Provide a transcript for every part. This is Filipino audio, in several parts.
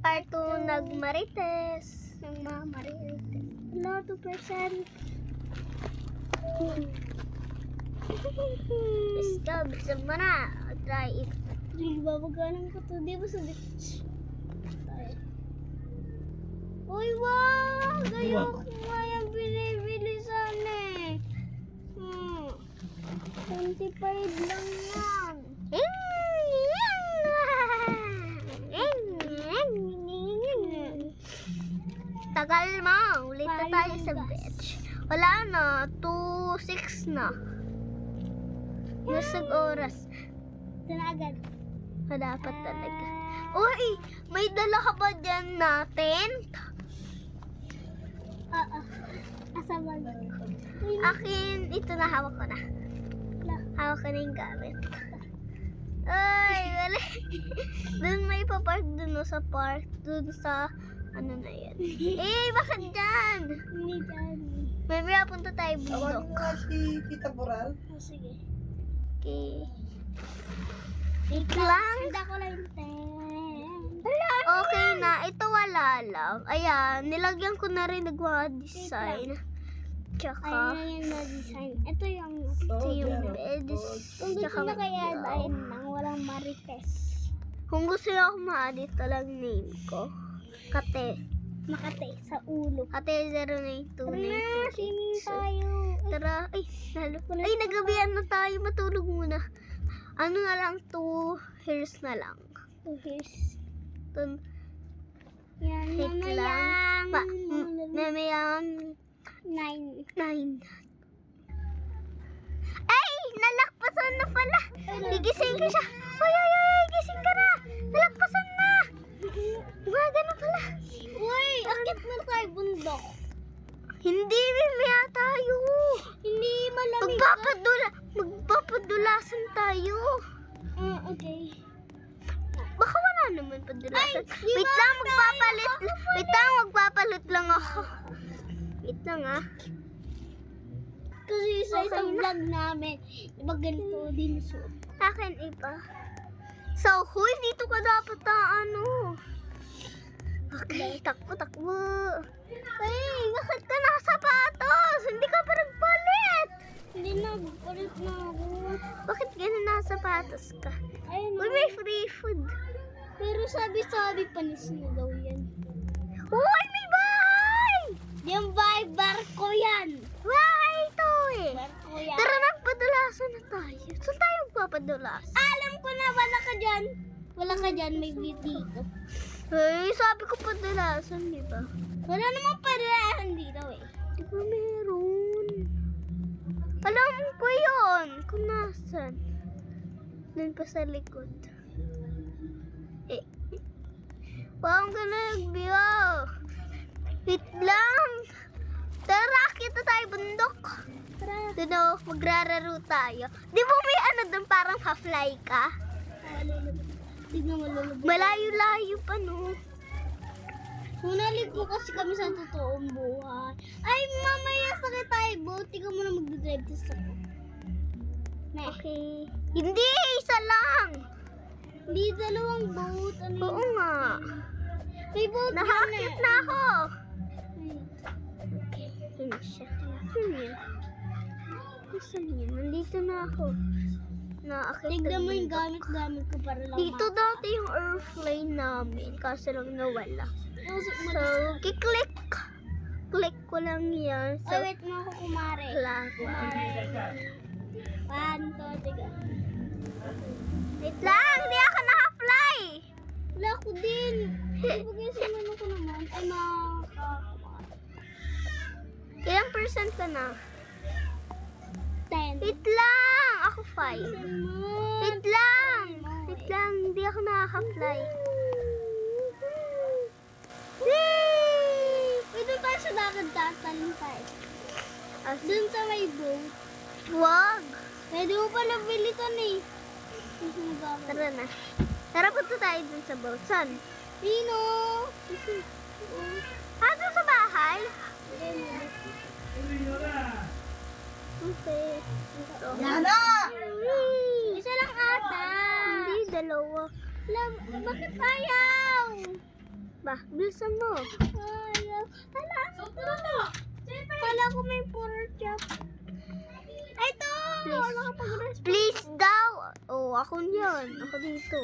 part 2 nagmarites. Nagmamarites. Hello, 2%. Let's go, bisan mo na. Try it. Hindi ba magalang ko to? Di ba sa beach? Uy, wow! Gayo ko nga yung binibili sana eh. 25 lang yan. Tagal mo. Ulit na tayo sa beach. Wala na. 2:06 na. Nasag oras. Ito na agad. Dapat talaga. Uy! May dala ka ba dyan na tent? Asa ba? Akin, ito na hawak ko na. Hawak ko na yung gamit. Ay, wala. Doon may papark doon sa park. Doon sa, ano na yan. Bakit dyan? Hindi dyan. May punta tayo bundok. Tawagin nga si Tita Boral. Sige. Okay. Wait lang. Hindi ko lang yung tent. Okay na. Ito wala lang. Ayan. Nilagyan ko na rin nagwa-design. Tsaka. Ayan yung na-design. Ito yung bed. Kung gusto na kaya dahil nang walang marites. Kung gusto nyo ako ma-edit lang name ko. Kate. Makate. Sa ulo. Kate 09292. Tara, swimming tayo. Tara. Ay, nagabihan na tayo. Matulog muna. Ano na lang, 2 hairs na lang. 2 hairs. Yan, mamayang 9. Ay! Nalakpasan na pala! Gigising ka siya! Uy! Gising ka na! Nalakpasan na! Umaga na pala! Uy! Akit mo tayo bundok! Hindi, mimaya tayo! Hindi malamig magpapadulasan tayo! Okay. Baka wala naman padulasan. Wait lang, magpapalit lang ako. Wait lang Kasi sa isang vlog namin, diba ganito din suot? Akin iba. So, huy, dito ka dapat Okay, takbo. Ay, bakit ka nakasapatos? Hindi ka pa nagpalit. Hindi nagpalit na ako. Bakit ganun nakasapatos ka? Uy, may free food. Pero sabi panis na daw yan. Uy, may bahay! Yung bahay, barko yan. Bahay ito eh. Barko yan. Tara, nagpadulasan na tayo. Saan tayo magpapadulasan? Alam ko na, wala ka dyan, may view dito. Hey, sabi ko padulasan, di ba? Wala namang padulasan dito eh. Di ba meron? Alam ko yun, kung nasan. Doon pa sa likod. Wow, ang ganda nag-view. Wait lang. Tara, kita tayo bundok. Tara. Doon magrararo tayo. Di ba may doon parang pa-fly ka? Malayo-layo pa no. Hunalig po kasi kami sa totoong buhay. Ay, mamaya sakit tayo. Buti ka muna magdadrive sa Okay. Hindi, isa lang. Hindi, dalawang boat. Oo nga. May boat Nakakit na ako. Okay, hindi siya. Saan yan? Nandito na ako. Tignan mo yung gamit ko para lang. Dito dati yung airplane namin. Kaso lang nawala. So, kiklik. Click ko lang yan. So, wait mo ako kumare. Kumare. 1, 2, 3. Wait lang, hindi ako naka-fly. Wala ko din. Pag-isiman ko naman. Ay, ilang percent ka na? 10. Wait lang, ako 5. Wait lang, hindi ako nakaka-fly. Yay! Pwede tayo sa dagat tatalin tayo. Doon sa may boat. Wag! Pwede mo pala bilisan eh. Tara na. Tara, punta tayo dun sa boat. Saan? Dino! Doon sa bahay? Okay. Yana! Isa lang ata. Hindi, dalawa. Bakit ayaw? Ba, bilisan mo. Kala ko may pork chop. Ito! Please daw. Oh, ako yun. Ako dito.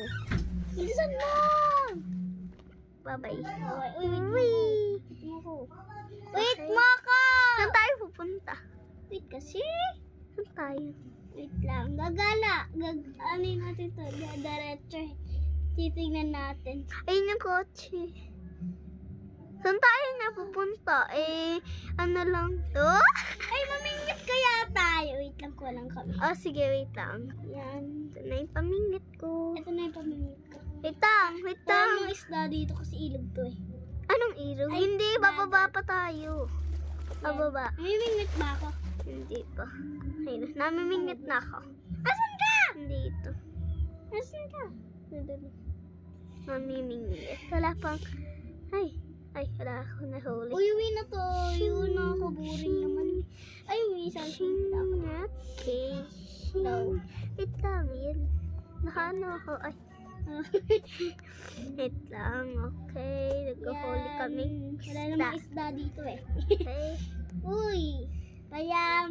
Bilisan mo! Bye-bye. Wait mo ko! Saan tayo pupunta? Wait kasi. Saan tayo? Wait lang. Gagala. Ano yung natin to? Diretso. Titignan natin. Ayun yung kotse. Saan tayo na pupunta? Ano lang to? Ay, mamingit kaya tayo. Wait lang, kulang kami. Oh, sige, wait lang. Yan. Ito na yung pamingit ko. Ito na yung pamingit ko. Wait lang. Walang isda dito kasi ilog to eh. Anong ilog? Ay, hindi, bababa pa tayo. Bababa. Namimingit ba ako? Hindi pa. Ayun, namimingit na ako. Asan ka? Dito. Asan ka? Dito. Namimingit. Wala pang... wala ako nahuli. Uwi na to. Yun na ako. Boring naman. Ay, uwi sa lang. Okay. No. Wait lang. Yan. Nakano ako. Ay. Wait lang. Okay. Nagkahuli kami. Wala namang isda dito eh. Okay. Uy. Kaya,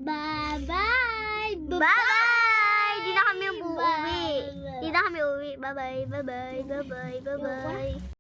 bye-bye. Bye-bye. Di na kami uuwi. Di na kami uuwi. Bye-bye. Bye-bye. Bye-bye. Bye-bye.